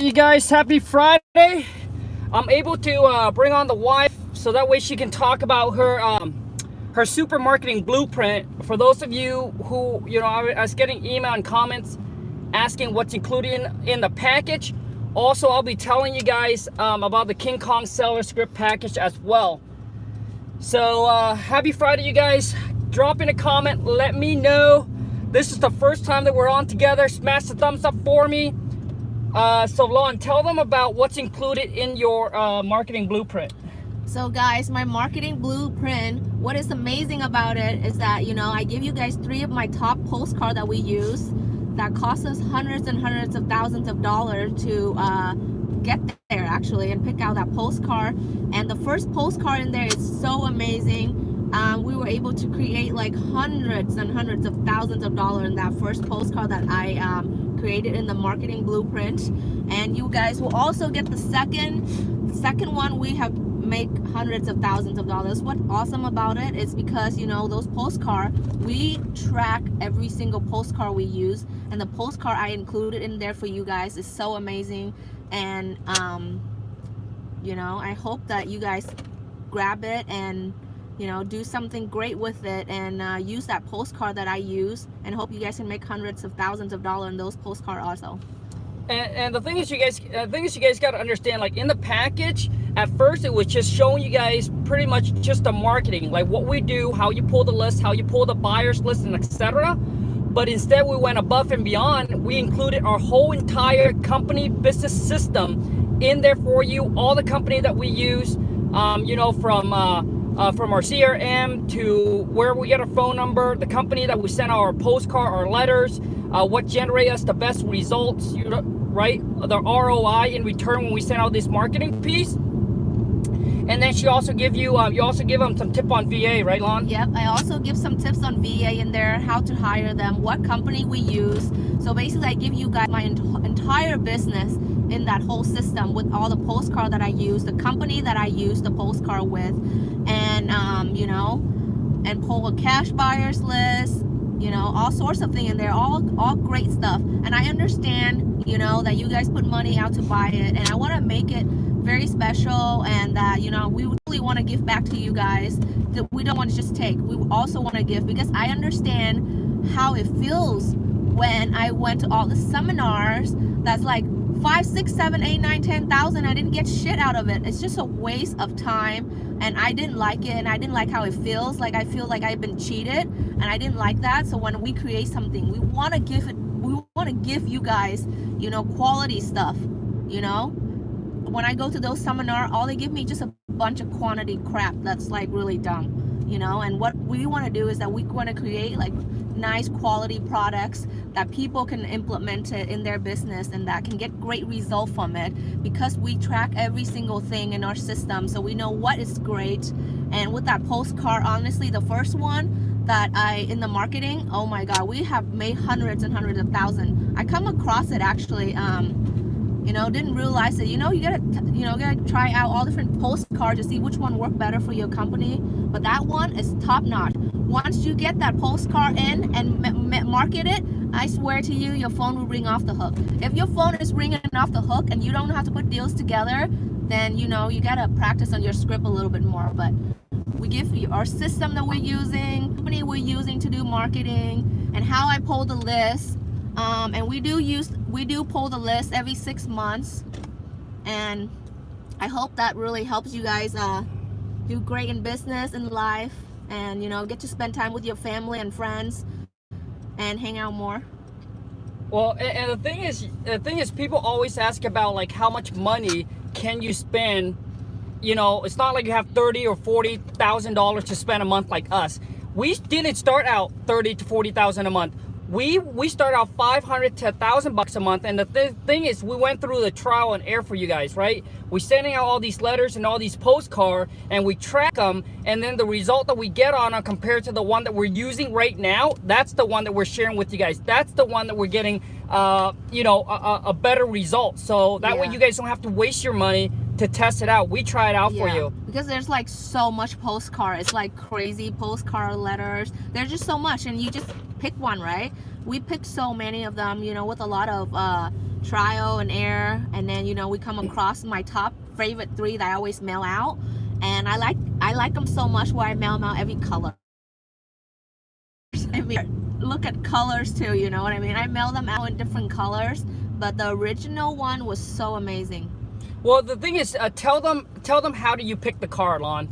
You guys, happy Friday. I'm able to bring on the wife so that way she can talk about her super marketing blueprint. For those of you who, I was getting email and comments asking what's included in the package. Also, I'll be telling you guys about the King Khang seller script package as well. So happy Friday, you guys. Drop in a comment, let me know. This is the first time that we're on together. Smash the thumbs up for me. So Lon, tell them about what's included in your marketing blueprint. So guys, my marketing blueprint, what is amazing about it is that, I give you guys 3 of my top postcards that we use that cost us hundreds and hundreds of thousands of dollars to get there actually and pick out that postcard. And the first postcard in there is so amazing. We were able to create like hundreds and hundreds of thousands of dollars in that first postcard that I created in the marketing blueprint. And you guys will also get the second one. We have made hundreds of thousands of dollars. What's awesome about it is because those postcards, we track every single postcard we use, and the postcard I included in there for you guys is so amazing. And I hope that you guys grab it and do something great with it, and use that postcard that I use, and hope you guys can make hundreds of thousands of dollars in those postcards also. And the thing is, you guys got to understand, like in the package, at first it was just showing you guys pretty much just the marketing, like what we do, how you pull the list, how you pull the buyers list, and etc. But instead we went above and beyond. We included our whole entire company business system in there for you, all the company that we use, from our CRM to where we get our phone number, the company that we send our postcard, our letters, what generate us the best results, right? The ROI in return when we send out this marketing piece. And then she also give you, you also give them some tip on VA, right, Lon? Yep, I also give some tips on VA in there, how to hire them, what company we use. So basically, I give you guys my entire business in that whole system with all the postcard that I use, the company that I use the postcard with, and and pull a cash buyers list, all sorts of things in there, all great stuff. And I understand, that you guys put money out to buy it, and I want to make it very special, and that we really want to give back to you guys, that we don't want to just take, we also want to give, because I understand how it feels when I went to all the seminars that's like 5, 6, 7, 8, 9, 10,000. I didn't get shit out of it. It's just a waste of time, and I didn't like it, and I didn't like how it feels. Like I feel like I've been cheated, and I didn't like that. So when we create something, we want to give it, we want to give you guys quality stuff. When I go to those seminars, all they give me just a bunch of quantity crap that's like really dumb. And what we want to do is that we want to create like nice quality products that people can implement it in their business, and that can get great result from it, because we track every single thing in our system, so we know what is great. And with that postcard, honestly, the first one that in the marketing, oh my god, we have made hundreds and hundreds of thousands. I come across it actually, didn't realize that you gotta try out all different postcards to see which one work better for your company. But that one is top notch. Once you get that postcard in and market it, I swear to you, your phone will ring off the hook. If your phone is ringing off the hook and you don't know how to put deals together, then you gotta practice on your script a little bit more. But we give you our system that we're using, company we're using to do marketing, and how I pull the list. And we do pull the list every 6 months, and I hope that really helps you guys do great in business and life, and get to spend time with your family and friends and hang out more. Well, and the thing is, people always ask about like how much money can you spend. It's not like you have $30,000 or $40,000 to spend a month like us. We didn't start out $30,000 to $40,000 a month. We start out $500 to $1,000 a month, and the thing is, we went through the trial and error for you guys, right? We're sending out all these letters and all these postcards, and we track them, and then the result that we get on them compared to the one that we're using right now, that's the one that we're sharing with you guys. That's the one that we're getting, a better result. So that way you guys don't have to waste your money to test it out. We try it out for you. Because there's like so much postcard. It's like crazy postcard letters. There's just so much, and you just pick one, right? We picked so many of them, with a lot of trial and error, and then we come across my top favorite 3 that I always mail out, and I like them so much where I mail them out every color. I mean, look at colors too, you know what I mean? I mail them out in different colors, but the original one was so amazing. Well, the thing is, tell them how do you pick the car, Lon?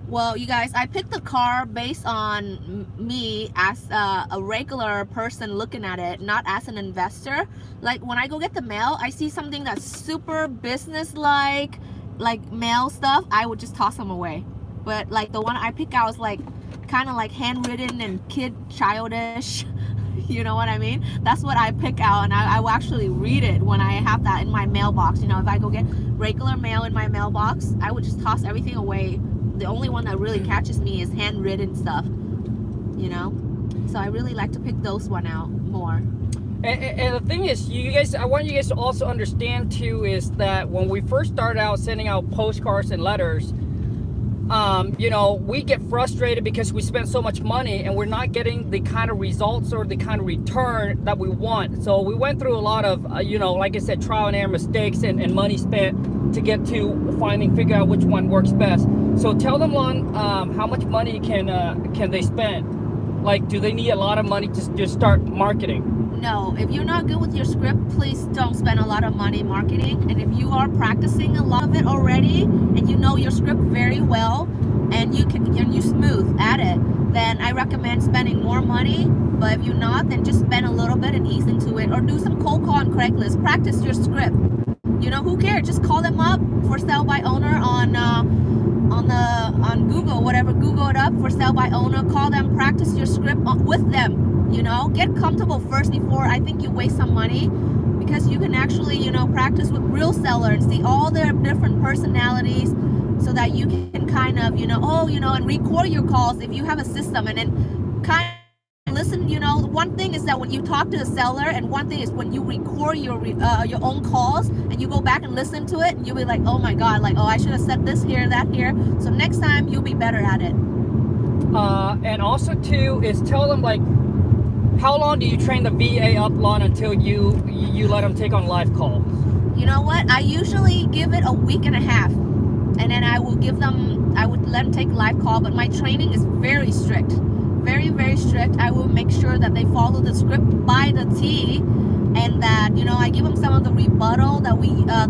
Well, you guys, I picked the car based on me as a regular person looking at it, not as an investor. Like when I go get the mail, I see something that's super business-like, like mail stuff, I would just toss them away. But like the one I pick out is like kind of like handwritten and childish. You know what I mean? That's what I pick out, and I will actually read it when I have that in my mailbox. If I go get regular mail in my mailbox, I would just toss everything away. The only one that really catches me is handwritten stuff, so I really like to pick those one out more. And the thing is, I want you guys to also understand too, is that when we first started out sending out postcards and letters, we get frustrated because we spend so much money and we're not getting the kind of results or the kind of return that we want. So we went through a lot of, like I said, trial and error mistakes and money spent to get to figure out which one works best. So tell them, Lon, how much money can they spend? Like, do they need a lot of money to just start marketing? No, if you're not good with your script, please don't spend a lot of money marketing. And if you are practicing a lot of it already and you know your script very well and you're smooth at it, then I recommend spending more money. But if you're not, then just spend a little bit and ease into it, or do some cold call on Craigslist. Practice your script. Who cares? Just call them up for sale by owner on Google, whatever. Google it up for sale by owner. Call them. Practice your script with them. Get comfortable first before I think you waste some money, because you can actually practice with real seller and see all their different personalities, so that you can kind of and record your calls if you have a system, and then kind of listen. One thing is that when you talk to the seller, and one thing is when you record your own calls and you go back and listen to it, and you'll be like, oh my god, like, oh, I should have said this here, that here. So next time you'll be better at it. And also too is tell them, like, how long do you train the VA up, Lon, until you let them take on live calls? You know what? I usually give it a week and a half, and then I would let them take live call. But my training is very strict, very, very strict. I will make sure that they follow the script by the T, and that I give them some of the rebuttal that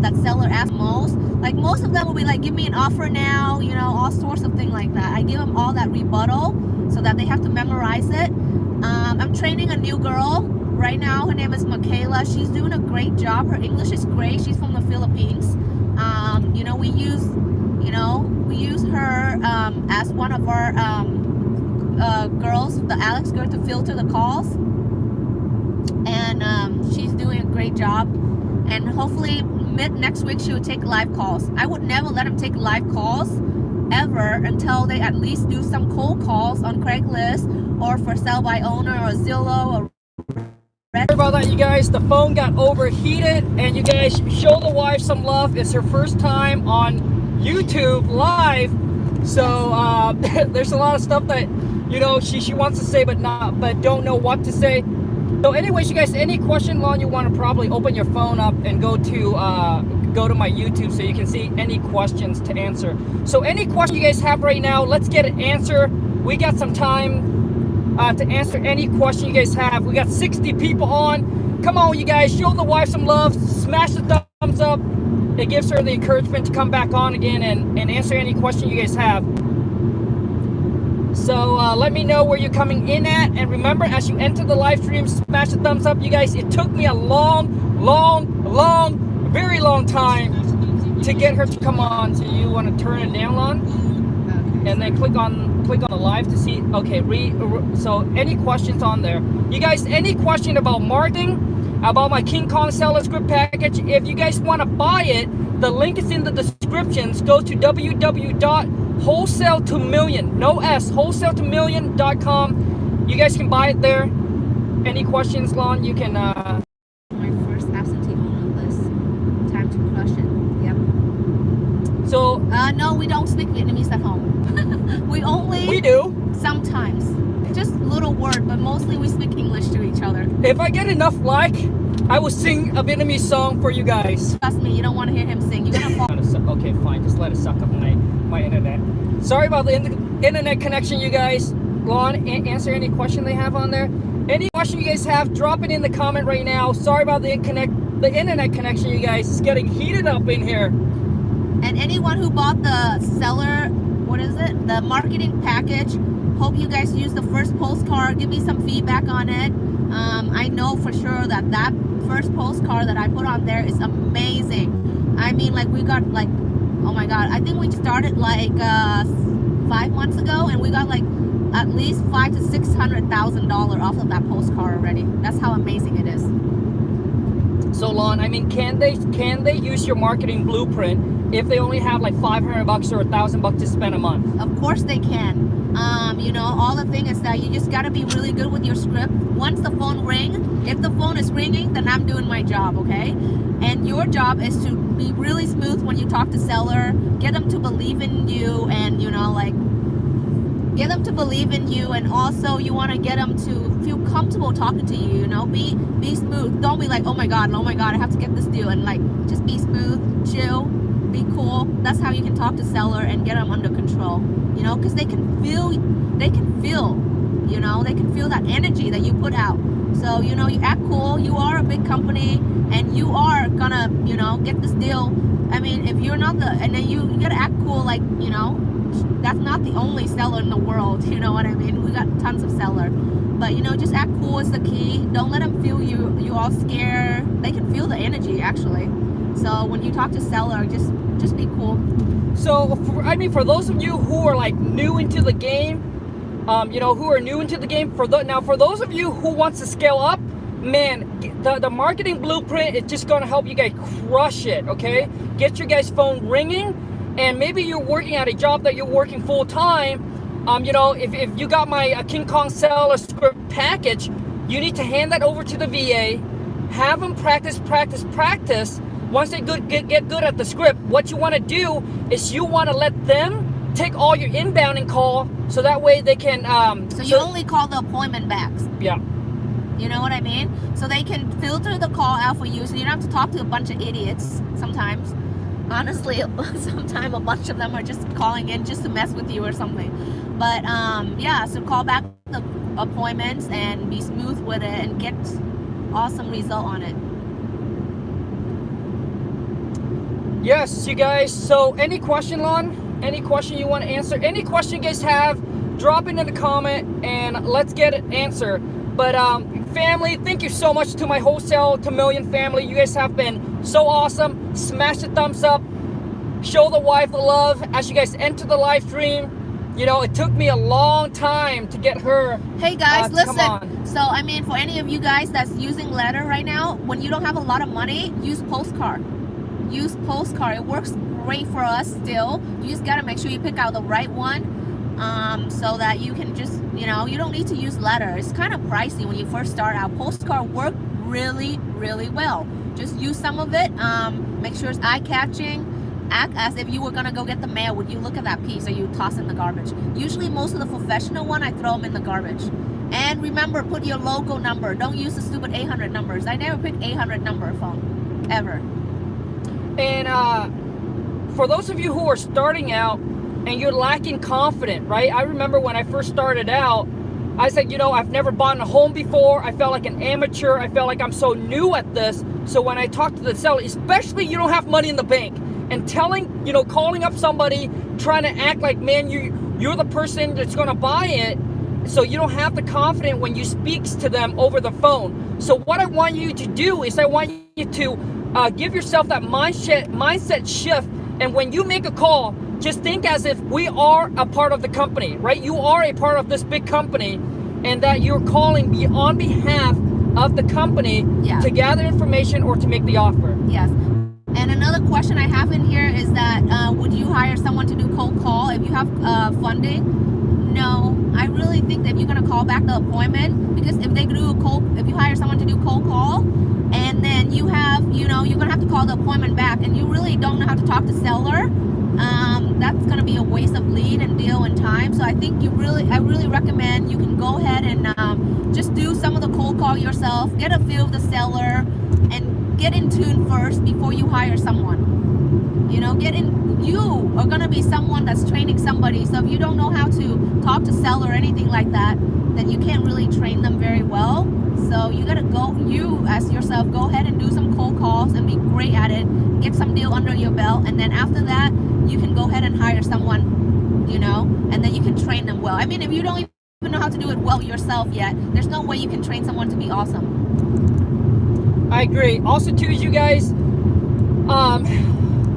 that seller asks most. Like most of them will be like, give me an offer now, all sorts of things like that. I give them all that rebuttal so that they have to memorize it. I'm training a new girl right now. Her name is Michaela. She's doing a great job. Her English is great. She's from the Philippines. We use her as one of our girls, the Alex girl, to filter the calls, and she's doing a great job. And hopefully mid next week she will take live calls. I would never let them take live calls ever until they at least do some cold calls on Craigslist or for sale by owner or Zillow or Sorry about that, you guys. The phone got overheated, and you guys show the wife some love. It's her first time on YouTube live, so there's a lot of stuff that she wants to say but don't know what to say. So anyways, you guys, any question, Lon, you want to probably open your phone up and go to my YouTube so you can see any questions to answer. So any question you guys have right now, let's get an answer. We got some time to answer any question you guys have. We got 60 people on. Come on, you guys, show the wife some love. Smash the thumbs up. It gives her the encouragement to come back on again and answer any question you guys have. So let me know where you're coming in at. And remember, as you enter the live stream, smash the thumbs up. You guys, it took me a very long time to get her to come on. So you want to turn it down, Lon? Okay. And then click on the live to see. Okay, so any questions on there? You guys, any question about marketing, about my King Khang seller script package? If you guys want to buy it, the link is in the descriptions. Go to www.wholesale2million, no S, wholesale2million.com. You guys can buy it there. Any questions, Lon? You can. My first absentee owner list. Time to crush it. Yep. So. No, we don't speak Vietnamese at home. We do. Sometimes. Just little word, but mostly we speak English to each other. If I get enough like, I will sing a Vietnamese song for you guys. Trust me, you don't want to hear him sing. You're gonna fall. Okay, fine. Just let it suck up my internet. Sorry about the internet connection, you guys. Lon, answer any question they have on there. Any question you guys have, drop it in the comment right now. Sorry about the internet connection, you guys. It's getting heated up in here. And anyone who bought the seller, what is it? The marketing package. Hope you guys use the first postcard. Give me some feedback on it. I know for sure that first postcard that I put on there is amazing. I mean, like we got like, oh my God, I think we started like 5 months ago, and we got like at least $500,000 to $600,000 off of that postcard already. That's how amazing it is. So Lon, I mean, can they use your marketing blueprint if they only have like $500 or $1,000 to spend a month? Of course they can. You know, all the thing is that you just gotta be really good with your script. Once the phone rings, if the phone is ringing, then I'm doing my job, okay? And your job is to be really smooth when you talk to seller, get them to believe in you, and you know, like, get them to believe in you, and also you want to get them to feel comfortable talking to you. You know, be smooth. Don't be like, oh my god, I have to get this deal, and like just be smooth, chill, be cool. That's how you can talk to seller and get them under control. You know, because they can feel, you know, they can feel that energy that you put out. So you know, you act cool. You are a big company, and you are gonna, you know, get this deal. I mean, if you're not and then you gotta act cool, like, you know. That's not the only seller in the world, you know what I mean? We got tons of seller, but you know, just act cool is the key. Don't let them feel you all scared. They can feel the energy actually. So when you talk to seller, just be cool. So I mean, for those of you who are like new into the game, you know, who are new into the game, for those of you who wants to scale up, man, the marketing blueprint is just gonna help you guys crush it. Okay, get your guys' phone ringing. And maybe you're working at a job that you're working full time. You know, if you got my King Khang seller script package, you need to hand that over to the VA, have them practice. Once they get good at the script, what you want to do is you want to let them take all your inbounding call, so that way they can. So you only call the appointment backs. Yeah. You know what I mean? So they can filter the call out for you, so you don't have to talk to a bunch of idiots sometimes. Honestly, sometimes a bunch of them are just calling in just to mess with you or something. But yeah, so call back the appointments and be smooth with it and get awesome result on it. Yes, you guys. So any question, Lon? Any question you want to answer? Any question you guys have, drop it in the comment and let's get it answered. But family, thank you so much to my Wholesale to Million family. You guys have been so awesome. Smash the thumbs up. Show the wife the love as you guys enter the live stream. You know, it took me a long time to get her. Hey guys, listen. So I mean, for any of you guys that's using letter right now, when you don't have a lot of money, use postcard. Use postcard. It works great for us still. You just gotta make sure you pick out the right one. So that you can just, you know, you don't need to use letter. It's kind of pricey when you first start out. Postcard work really well. Just use some of it. Make sure it's eye-catching. Act as if you were gonna go get the mail. Would you look at that piece or you toss in the garbage? Usually most of the professional one, I throw them in the garbage. And remember, put your logo number. Don't use the stupid 800 numbers. I never pick 800 number phone ever. And for those of you who are starting out and you're lacking confidence, right? I remember when I first started out, I said, you know, I've never bought a home before. I felt like an amateur. I felt like I'm so new at this. So when I talk to the seller, especially you don't have money in the bank, and telling, you know, calling up somebody, trying to act like, man, you're the person that's gonna buy it, so you don't have the confidence when you speak to them over the phone. So what I want you to do is I want you to give yourself that mindset shift, and when you make a call, just think as if we are a part of the company, right? You are a part of this big company, and that you're calling on behalf of the company to gather information or to make the offer. Yes. And another question I have in here is that would you hire someone to do cold call if you have funding? No, I really think that you're gonna call back the appointment, because if if you hire someone to do cold call, and then you have, you know, you're gonna have to call the appointment back, and you really don't know how to talk to seller. That's gonna be a waste of lead and deal and time. So I think I really recommend you can go ahead and just do some of the cold call yourself, get a feel of the seller, and get in tune first before you hire someone. You know, you are gonna be someone that's training somebody. So if you don't know how to talk to seller or anything like that, then you can't really train them very well. So you gotta you as yourself, go ahead and do some cold calls and be great at it. Get some deal under your belt, and then after that, you can go ahead and hire someone, you know, and then you can train them well. I mean, if you don't even know how to do it well yourself yet, there's no way you can train someone to be awesome. I agree. Also, too, you guys,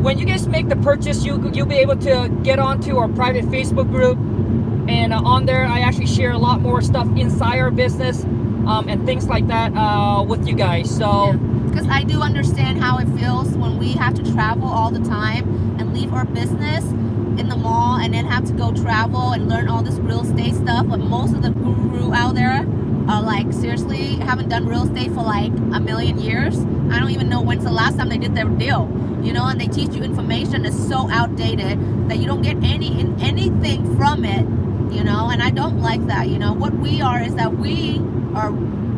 when you guys make the purchase, you'll be able to get onto our private Facebook group, and on there, I actually share a lot more stuff inside our business, and things like that with you guys. So. Because I do understand how it feels when we have to travel all the time and leave our business in the mall and then have to go travel and learn all this real estate stuff. But most of the guru out there are like, seriously, haven't done real estate for like a million years. I don't even know when's the last time they did their deal, you know, and they teach you information that's so outdated that you don't get anything from it, you know, and I don't like that. You know, what we are is that we are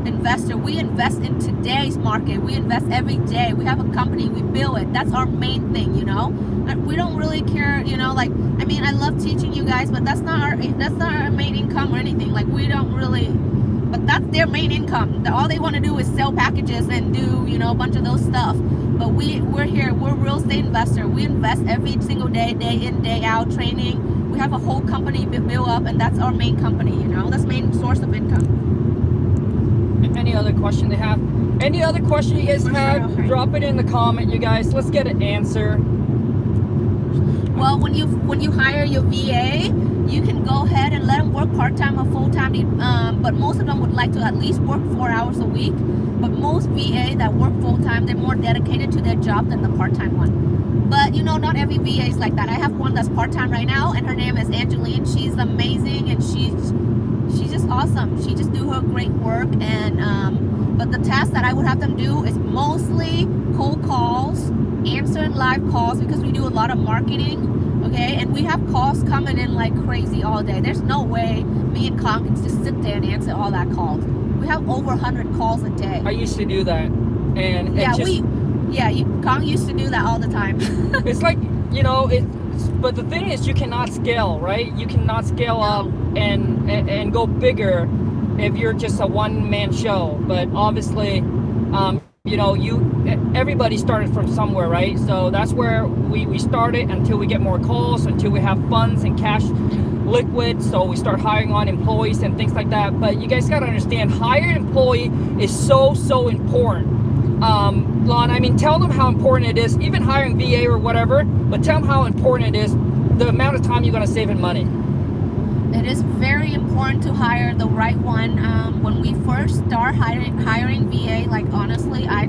investor. We invest in today's market. We invest every day. We have a company, we build it. That's our main thing, you know. And we don't really care, you know, like, I mean, I love teaching you guys, but that's not our main income or anything. Like, we don't really, but that's their main income. All they want to do is sell packages and do, you know, a bunch of those stuff. But we're here, we're real estate investor. We invest every single day, day in, day out, training. We have a whole company built up, and that's our main company, you know. That's main source of income. Any other question they have? Any other question you guys have? Drop it in the comment, you guys. Let's get an answer. Well, when you hire your VA, you can go ahead and let them work part-time or full-time, but most of them would like to at least work 4 hours a week. But most VA that work full-time, they're more dedicated to their job than the part-time one. But you know, not every VA is like that. I have one that's part-time right now, and her name is Angeline. She's amazing, and she's just awesome. She just do her great work, and but the task that I would have them do is mostly cold calls, answering live calls, because we do a lot of marketing, okay, and we have calls coming in like crazy all day. There's no way me and Khang can just sit there and answer all that calls. We have over 100 calls a day. I used to do that, and yeah, Khang used to do that all the time. It's like, you know, but the thing is, you cannot scale, right? You cannot scale up and go bigger if you're just a one-man show. But obviously, you know, everybody started from somewhere, right? So that's where we started, until we get more calls, until we have funds and cash liquid, so we start hiring on employees and things like that. But you guys got to understand, hiring an employee is so important. Lon, I mean, tell them how important it is, even hiring VA or whatever, but tell them how important it is, the amount of time you're going to save in money. It is very important to hire the right one. When we first start hiring VA, like honestly, I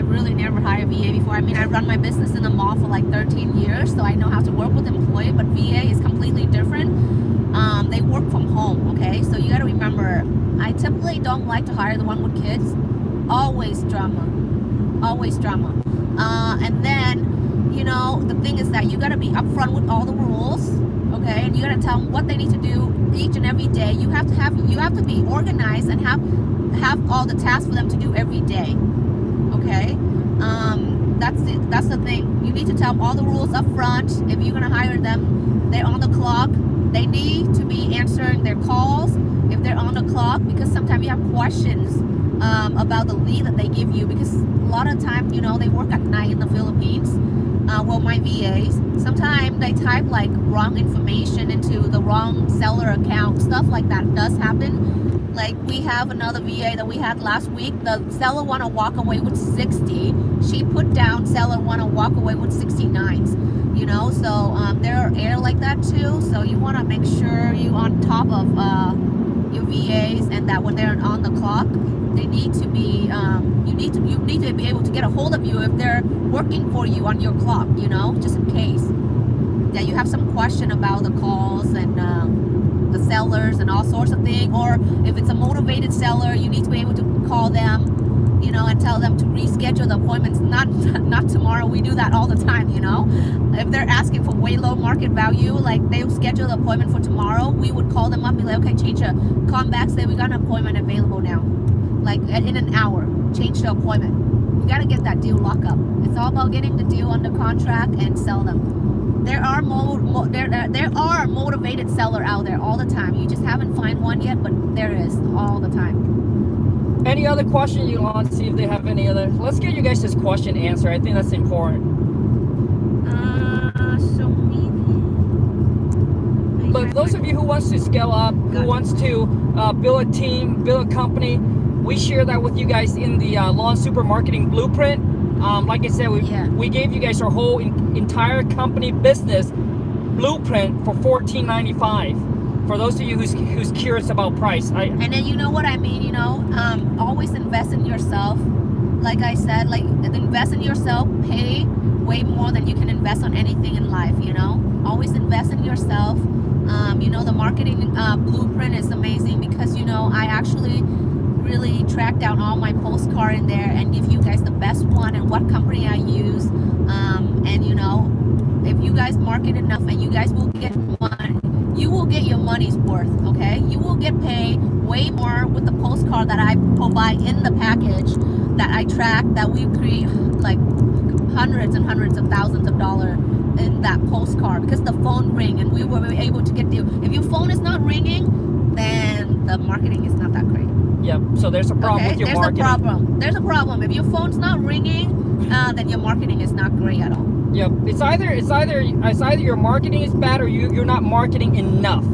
really never hired VA before. I mean, I run my business in the mall for like 13 years, so I know how to work with employee, but VA is completely different. They work from home, okay? So you got to remember, I typically don't like to hire the one with kids. Always drama. And then, you know, the thing is that you got to be upfront with all the rules, okay? And you got to tell them what they need to do each and every day. You have to be organized and have all the tasks for them to do every day, okay? That's the thing. You need to tell them all the rules up front. If you're gonna hire them, they're on the clock. They need to be answering their calls if they're on the clock, because sometimes you have questions about the lead that they give you, because a lot of times, you know, they work at night in the Philippines. Well, my VAs, sometimes they type like wrong information into the wrong seller account. Stuff like that does happen. Like, we have another VA that we had last week. The seller want to walk away with 60. She put down seller want to walk away with 69s. You know, so there are air like that too. So you want to make sure you on top of your VAs, and that when they're on the clock, they need to be you need to be able to get a hold of you if they're working for you on your clock, you know, just in case that you have some question about the calls and the sellers and all sorts of things. Or if it's a motivated seller, you need to be able to call them, you know, and tell them to reschedule the appointments. Not tomorrow. We do that all the time, you know. If they're asking for way low market value, like they'll schedule the appointment for tomorrow, we would call them up and be like, okay, change it, come back, say we got an appointment available now, like in an hour, change the appointment. got to get that deal lock up. It's all about getting the deal under contract and sell them. There are motivated seller out there all the time. You just haven't found one yet, but there is all the time. Any other question you want to see if they have any other? Let's get you guys this question answered. I think that's important. But those of you who wants to scale up, who wants to build a team, build a company, we share that with you guys in the Lawn Super Marketing Blueprint. Like I said, we gave you guys our whole entire company business blueprint for $14.95. For those of you who's curious about price. And then you know what I mean, you know, always invest in yourself. Like I said, like invest in yourself, pay way more than you can invest on anything in life, you know. Always invest in yourself. You know, the marketing blueprint is amazing because, you know, I actually really track down all my postcard in there and give you guys the best one and what company I use. And, you know, if you guys market enough and you guys will get money, you will get your money's worth, okay? You will get paid way more with the postcard that I provide in the package that I track, that we create like hundreds and hundreds of thousands of dollars in that postcard because the phone ring and we were able to get you. If your phone is not ringing, then the marketing is not that great. Yep. So there's a problem with your marketing. There's a problem. If your phone's not ringing, then your marketing is not great at all. Yep. It's either your marketing is bad or you're not marketing enough.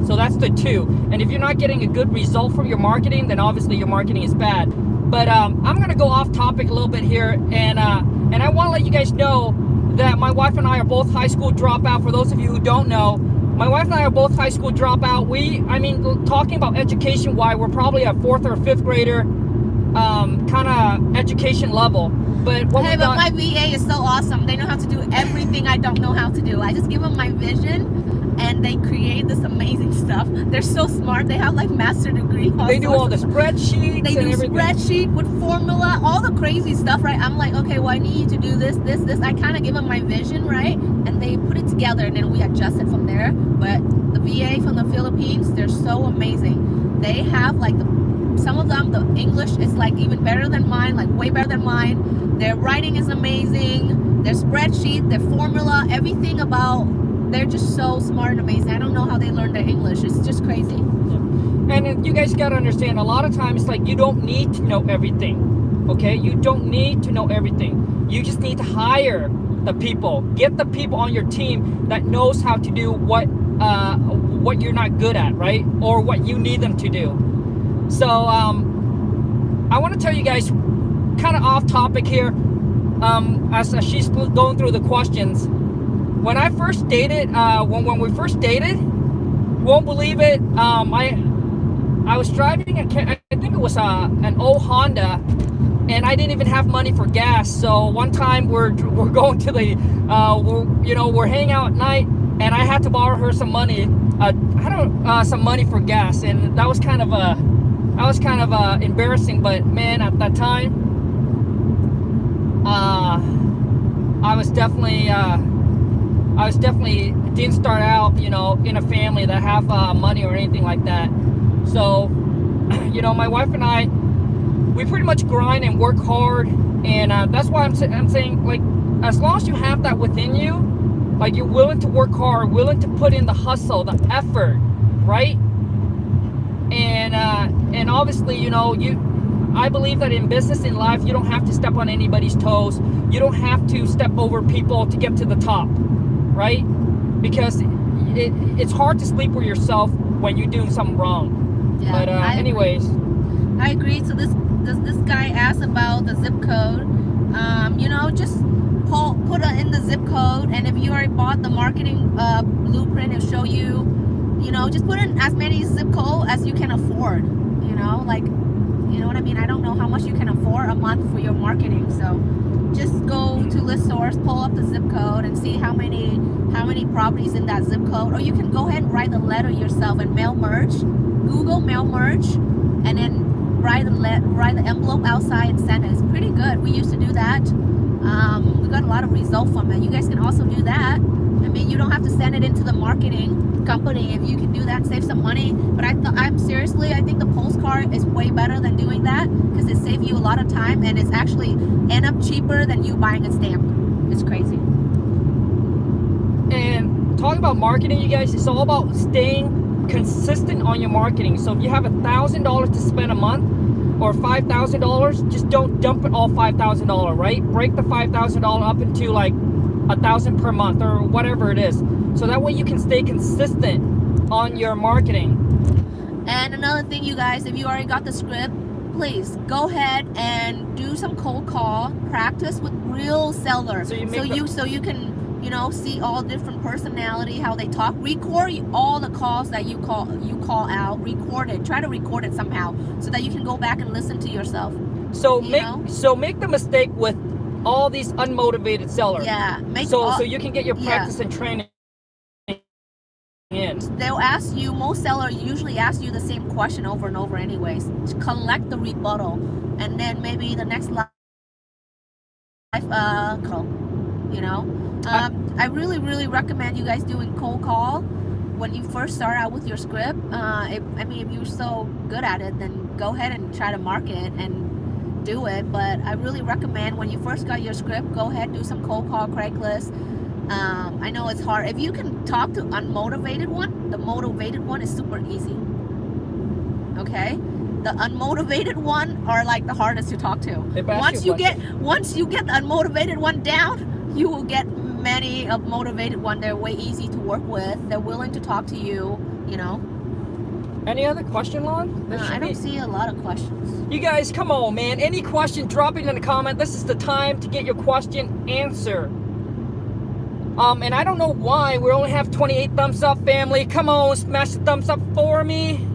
So that's the two. And if you're not getting a good result from your marketing, then obviously your marketing is bad. But I'm gonna go off topic a little bit here, and I want to let you guys know that my wife and I are both high school dropout. For those of you who don't know, my wife and I are both high school dropout. I mean, talking about education, why we're probably a 4th or 5th grader kind of education level. But what but my VA is so awesome. They know how to do everything I don't know how to do. I just give them my vision and they create this amazing stuff. They're so smart. They have like master degree. They do all the spreadsheets. They do spreadsheet with formula, all the crazy stuff, right? I'm like, okay, well, I need you to do this. I kind of give them my vision, right? And they put it together and then we adjust it from there. But the VA from the Philippines, they're so amazing. They have like some of them, the English is like even better than mine, like way better than mine. Their writing is amazing. Their spreadsheet, their formula, everything about. They're just so smart and amazing. I don't know how they learn their English. It's just crazy. Yeah. And you guys got to understand, a lot of times, like, you don't need to know everything, okay? You don't need to know everything. You just need to hire the people. Get the people on your team that knows how to do what you're not good at, right? Or what you need them to do. So I want to tell you guys, kind of off topic here, as she's going through the questions. When I first dated, when we first dated, you won't believe it. I was driving I think it was an old Honda, and I didn't even have money for gas. So one time we're going to the, we're hanging out at night, and I had to borrow her some money. Some money for gas, and that was kind of embarrassing. But man, at that time, I was definitely didn't start out, you know, in a family that have money or anything like that. So, you know, my wife and I, we pretty much grind and work hard, and that's why I'm saying, like, as long as you have that within you, like, you're willing to work hard, willing to put in the hustle, the effort, right? And obviously, you know, I believe that in business, in life, you don't have to step on anybody's toes. You don't have to step over people to get to the top, right? Because it's hard to sleep with yourself when you're doing something wrong. Yeah, but anyways, I agree. So this guy asked about the zip code. You know, just put it in the zip code, and if you already bought the marketing blueprint, it'll show you. You know, just put in as many zip code as you can afford. You know, like, you know what I mean? I don't know how much you can afford a month for your marketing, so just go to ListSource, pull up the zip code, and see how many properties in that zip code. Or you can go ahead and write the letter yourself and mail merge. Google mail merge, and then write the envelope outside and send it. It's pretty good. We used to do that. We got a lot of results from it. You guys can also do that. I mean, you don't have to send it into the marketing company. If you can do that, save some money. But I think the postcard is way better than doing that, because it saves you a lot of time, and it's actually end up cheaper than you buying a stamp. It's crazy. And talking about marketing, you guys, it's all about staying consistent on your marketing. So if you have $1,000 to spend a month, or $5,000, just don't dump it all $5,000, right? Break the $5,000 up into like $1,000 per month or whatever it is. So that way you can stay consistent on your marketing. And another thing, you guys, if you already got the script, please go ahead and do some cold call practice with real sellers. So you can, you know, see all different personality, how they talk. Record all the calls that you call out. Record it. Try to record it somehow so that you can go back and listen to yourself. So make the mistake with all these unmotivated sellers. Yeah. So you can get your practice and training in. They'll ask you, most sellers usually ask you the same question over and over anyways. Collect the rebuttal, and then maybe the next live call, you know. I really recommend you guys doing cold call when you first start out with your script. I mean, if you're so good at it, then go ahead and try to market and do it. But I really recommend when you first got your script, go ahead, do some cold call, Craigslist. I know it's hard. If you can talk to unmotivated one, the motivated one is super easy. Okay? The unmotivated one are like the hardest to talk to. Once you get the unmotivated one down, you will get many of motivated one. They're way easy to work with. They're willing to talk to you, you know. Any other question, Lon? I don't see a lot of questions. You guys, come on, man. Any question, drop it in the comment. This is the time to get your question answered. And I don't know why we only have 28 thumbs up, family. Come on, smash the thumbs up for me.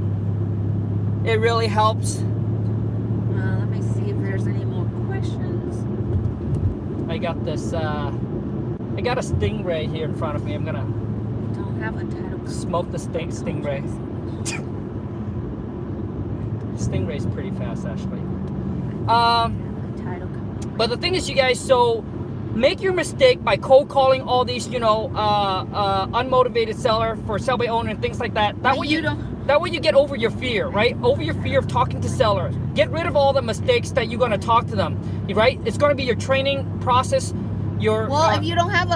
It really helps. Let me see if there's any more questions. I got this, I got a stingray here in front of me. I'm gonna don't have a title. Smoke the stingray. Stingray's pretty fast, actually. But the thing is, you guys, so make your mistake by cold calling all these, you know, unmotivated seller for sell by owner and things like that. That way you get over your fear, right? Over your fear of talking to sellers. Get rid of all the mistakes that you're going to talk to them, right? It's going to be your training process. If you don't have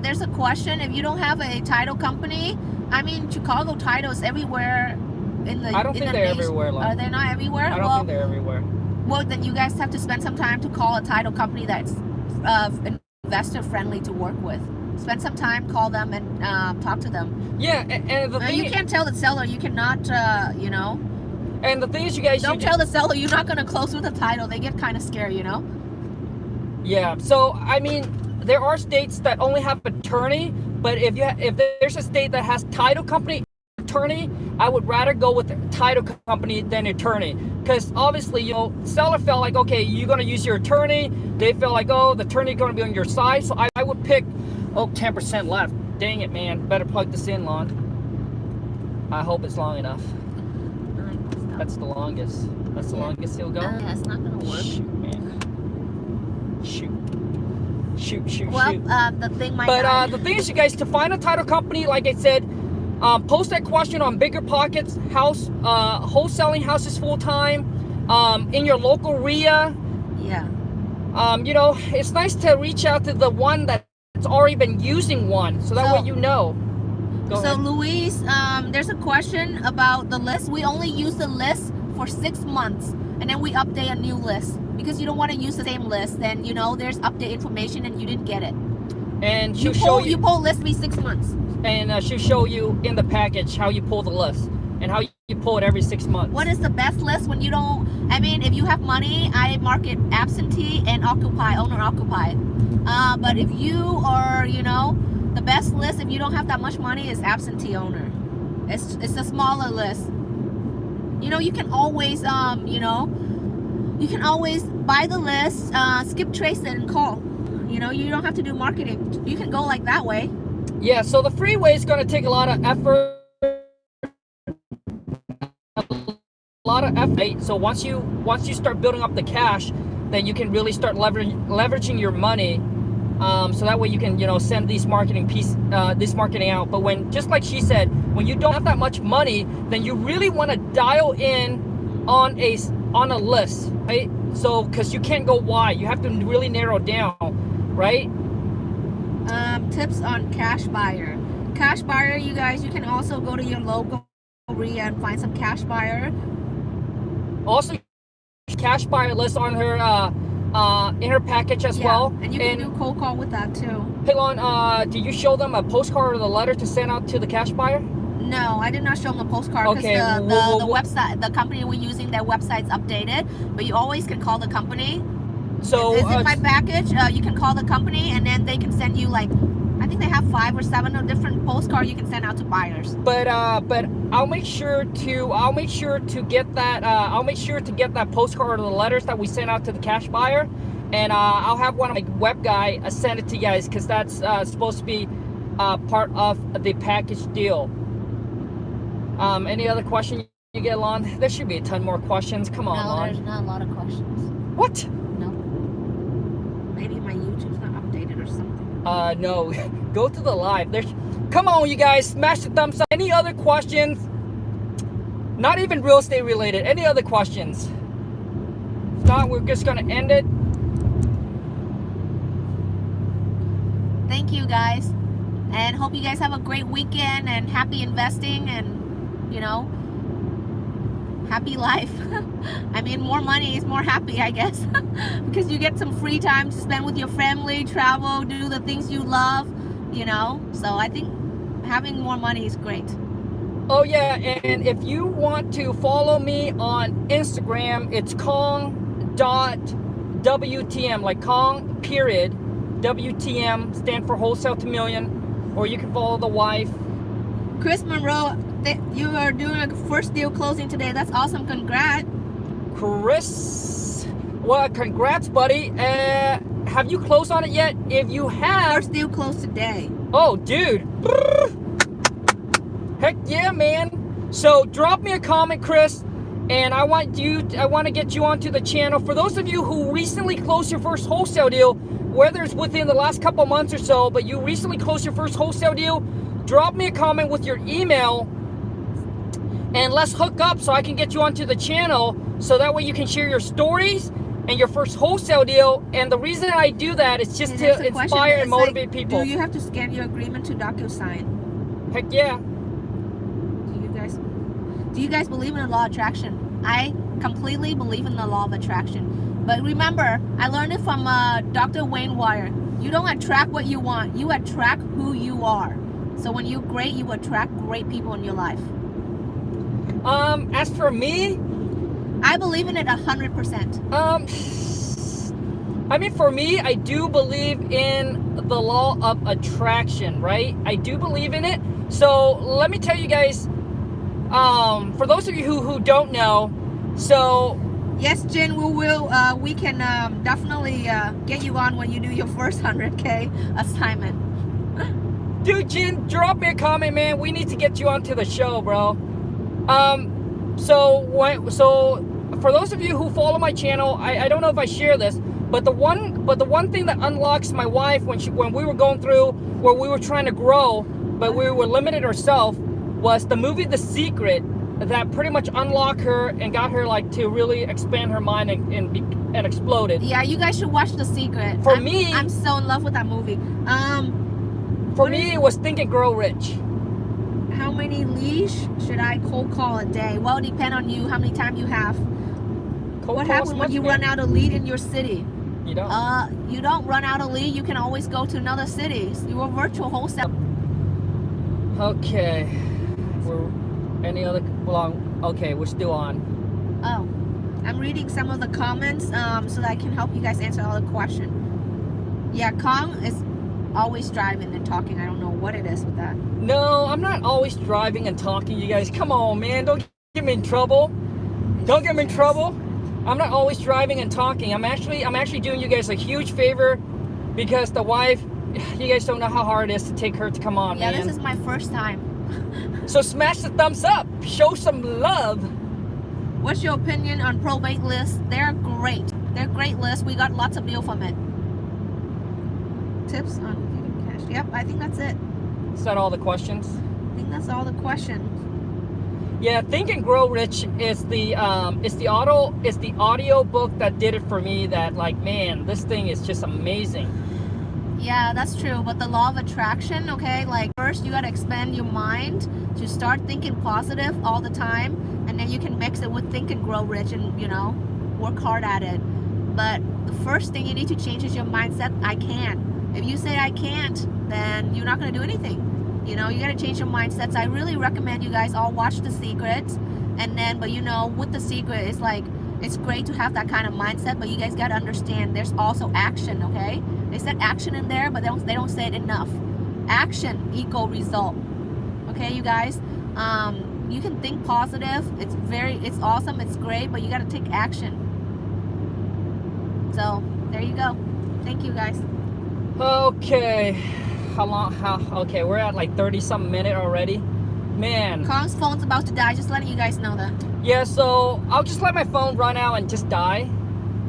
there's a question. If you don't have a title company, I mean, Chicago titles everywhere in the. I don't think they're everywhere. Are they not everywhere? I don't think they're everywhere. Well, then you guys have to spend some time to call a title company that's investor friendly to work with. Spend some time, call them, and talk to them. Yeah, and the thing you can't tell the seller. You cannot, you know. And the thing is, you guys don't tell the seller you're not going to close with a title. They get kind of scared, you know. Yeah. So I mean, there are states that only have attorney, but if there's a state that has title company attorney, I would rather go with the title company than attorney, because obviously, you know, seller felt like, okay, you're going to use your attorney. They feel like, oh, the attorney going to be on your side. So I would pick, 10% left. Dang it, man. Better plug this in, Lon. I hope it's long enough. That's the longest. That's the longest he'll go. It's not going to work. Shoot, man. Shoot. Well, the thing might die. The thing is, you guys, to find a title company, like I said, post that question on Bigger Pockets, wholesaling houses full time, in your local area. Yeah. You know, it's nice to reach out to the one that's already been using one, so that way you know. Go ahead. Louise, there's a question about the list. We only use the list for 6 months, and then we update a new list, because you don't want to use the same list. Then, you know, there's update information and you didn't get it. And she'll show you. You pull list me 6 months. And she'll show you in the package how you pull the list and how you pull it every 6 months. What is the best list when you don't? I mean, if you have money, I market absentee and occupy, owner occupy. But if you are, you know, the best list, if you don't have that much money, is absentee owner. It's a smaller list. You know, you can always, you know, you can always buy the list, skip trace it, and call. You know, you don't have to do marketing. You can go like that way. Yeah, so the freeway is going to take a lot of effort. So once you start building up the cash, then you can really start leveraging your money So that way you can, send these marketing out. But when, just like she said, when you don't have that much money, then you really want to dial in on a list, right? So, because you can't go wide, you have to really narrow down, right? Tips on cash buyer. Cash buyer, you guys, you can also go to your local RIA and find some cash buyer. Also, cash buyer list on her in her package as well. And you can do cold call with that too. Hey Lon, do you show them a postcard or the letter to send out to the cash buyer? No, I did not show them the postcard because the website, the company we're using, their website's updated. But you always can call the company. So it's in my package. You can call the company and then they can send you like, I think they have 5 or 7 different postcards you can send out to buyers. But I'll make sure to get that postcard or the letters that we sent out to the cash buyer, and I'll have one of my web guy send it to you guys, because that's supposed to be part of the package deal. Any other question you get, Lon? There should be a ton more questions. Come on, Lon. No, there's not a lot of questions. What? No. Maybe my YouTube's not updated or something. No. Go to the live. Come on, you guys. Smash the thumbs up. Any other questions? Not even real estate related. Any other questions? If not, we're just going to end it. Thank you, guys. And hope you guys have a great weekend and happy investing and, happy life. I mean, more money is more happy, I guess, because you get some free time to spend with your family, travel, do the things you love, So I think having more money is great. Oh yeah, and if you want to follow me on Instagram, it's Khang.WTM, like Khang period, WTM, stand for Wholesale to Million, or you can follow the wife. Chris Monroe, you are doing a first deal closing today. That's awesome. Congrats. Chris, well, congrats, buddy. Have you closed on it yet? If you have, first deal closed today. Oh, dude. Heck yeah, man. So drop me a comment, Chris, and I want to get you onto the channel. For those of you who recently closed your first wholesale deal, whether it's within the last couple months or so, but you recently closed your first wholesale deal, drop me a comment with your email and let's hook up so I can get you onto the channel, so that way you can share your stories and your first wholesale deal. And the reason I do that is just to inspire and motivate people. Do you have to scan your agreement to DocuSign? Heck yeah. Do you guys believe in the law of attraction? I completely believe in the law of attraction. But remember, I learned it from Dr. Wayne Wire. You don't attract what you want. You attract who you are. So when you're great, you attract great people in your life. As for me, I believe in it 100%. I mean, for me, I do believe in the law of attraction, right? I do believe in it. So let me tell you guys, for those of you who don't know, so yes, Jen, we can definitely get you on when you do your first 100K assignment. Dude, Jen, drop me a comment, man. We need to get you onto the show, bro. So for those of you who follow my channel, I don't know if I share this, but the one thing that unlocks my wife when we were going through where we were trying to grow, but we were limited ourselves, was the movie The Secret, that pretty much unlocked her and got her like to really expand her mind and exploded. Yeah, you guys should watch The Secret. I'm so in love with that movie. For me, it was Think and Grow Rich. How many leads should I cold call a day? Well, it depends on you, how many time you have. What happens when you run out of lead in your city? You don't. You don't run out of lead. You can always go to another city. You're a virtual wholesale. Okay. Okay, we're still on. Oh, I'm reading some of the comments so that I can help you guys answer all the questions. Yeah, Khang is always driving and talking. I don't know what it is with that. No, I'm not always driving and talking, you guys. Come on, man. Don't get me in trouble. Don't get me in trouble. I'm not always driving and talking. I'm actually doing you guys a huge favor, because the wife, you guys don't know how hard it is to take her to come on, man. Yeah, this is my first time. So smash the thumbs up. Show some love. What's your opinion on probate lists? They're great. They're great lists. We got lots of deal from it. Tips on getting cash. Yep, I think that's it. Is that all the questions? I think that's all the questions. Yeah, Think and Grow Rich is the audio book that did it for me. That like, man, this thing is just amazing. Yeah, that's true. But the law of attraction, okay, like first you gotta expand your mind to start thinking positive all the time, and then you can mix it with Think and Grow Rich, and you know, work hard at it. But the first thing you need to change is your mindset. I can. If you say I can't, then you're not gonna do anything. You know, you gotta change your mindsets. I really recommend you guys all watch The Secret, and then, but you know, with The Secret, it's like, it's great to have that kind of mindset, but you guys gotta understand there's also action, okay? They said action in there, but they don't say it enough. Action equal result. Okay, you guys? You can think positive. It's awesome, it's great, but you gotta take action. So, there you go. Thank you, guys. Okay. How long? Okay, we're at like 30-something minute already. Man. Khang's phone's about to die, just letting you guys know that. Yeah, so I'll just let my phone run out and just die.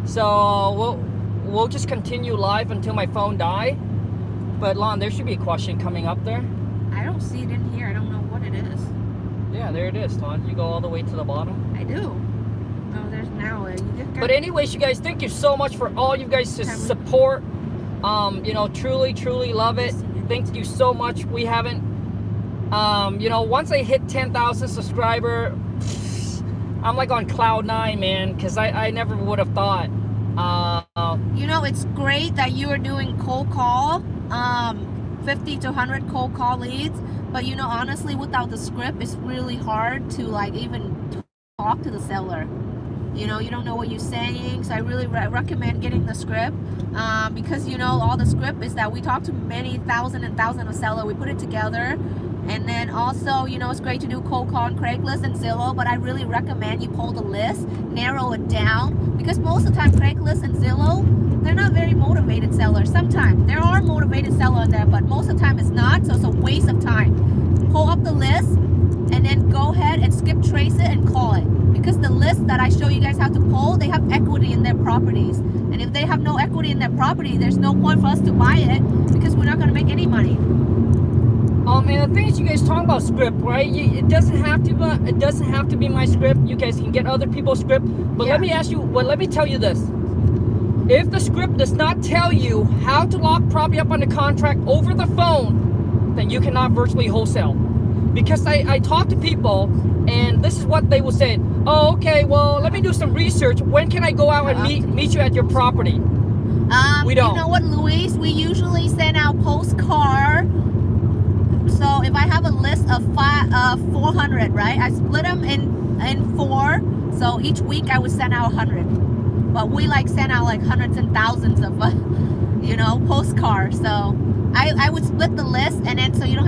So we'll just continue live until my phone die. But Lon, there should be a question coming up there. I don't see it in here. I don't know what it is. Yeah, there it is, Lon. You go all the way to the bottom. I do. Oh, there's now a... But anyways, you guys, thank you so much for all you guys' support. You know, truly love it. Thank you so much. We haven't, you know, once I hit 10,000 subscriber, I'm like on cloud 9, man, because I never would have thought. You know, it's great that you are doing cold call, 50 to 100 cold call leads, but you know, honestly, without the script, it's really hard to like even talk to the seller. You know, you don't know what you're saying, so I really recommend getting the script, because you know, all the script is that we talk to many thousands of sellers, we put it together, and then also, you know, it's great to do cold call on Craigslist and Zillow, but I really recommend you pull the list, narrow it down, because most of the time Craigslist and Zillow, they're not very motivated sellers. Sometimes there are motivated sellers there, but most of the time it's not, so it's a waste of time. Pull up the list and then go ahead and skip trace it and call it. Because the list that I show you guys how to pull, they have equity in their properties. And if they have no equity in their property, there's no point for us to buy it, because we're not going to make any money. And the thing is, you guys talk about script, right? It doesn't have to be my script. You guys can get other people's script. But Yeah. let me ask you, let me tell you this. If the script does not tell you how to lock property up under contract over the phone, then you cannot virtually wholesale. Because I talk to people, and this is what they will say. Oh, okay, well, let me do some research. When can I go out and meet you at your property? We don't. You know what, Luis? We usually send out postcard. So if I have a list of 400, right? I split them in 4. So each week I would send out 100. But we like send out like hundreds and thousands of, you know, postcards. So I would split the list, and then so you don't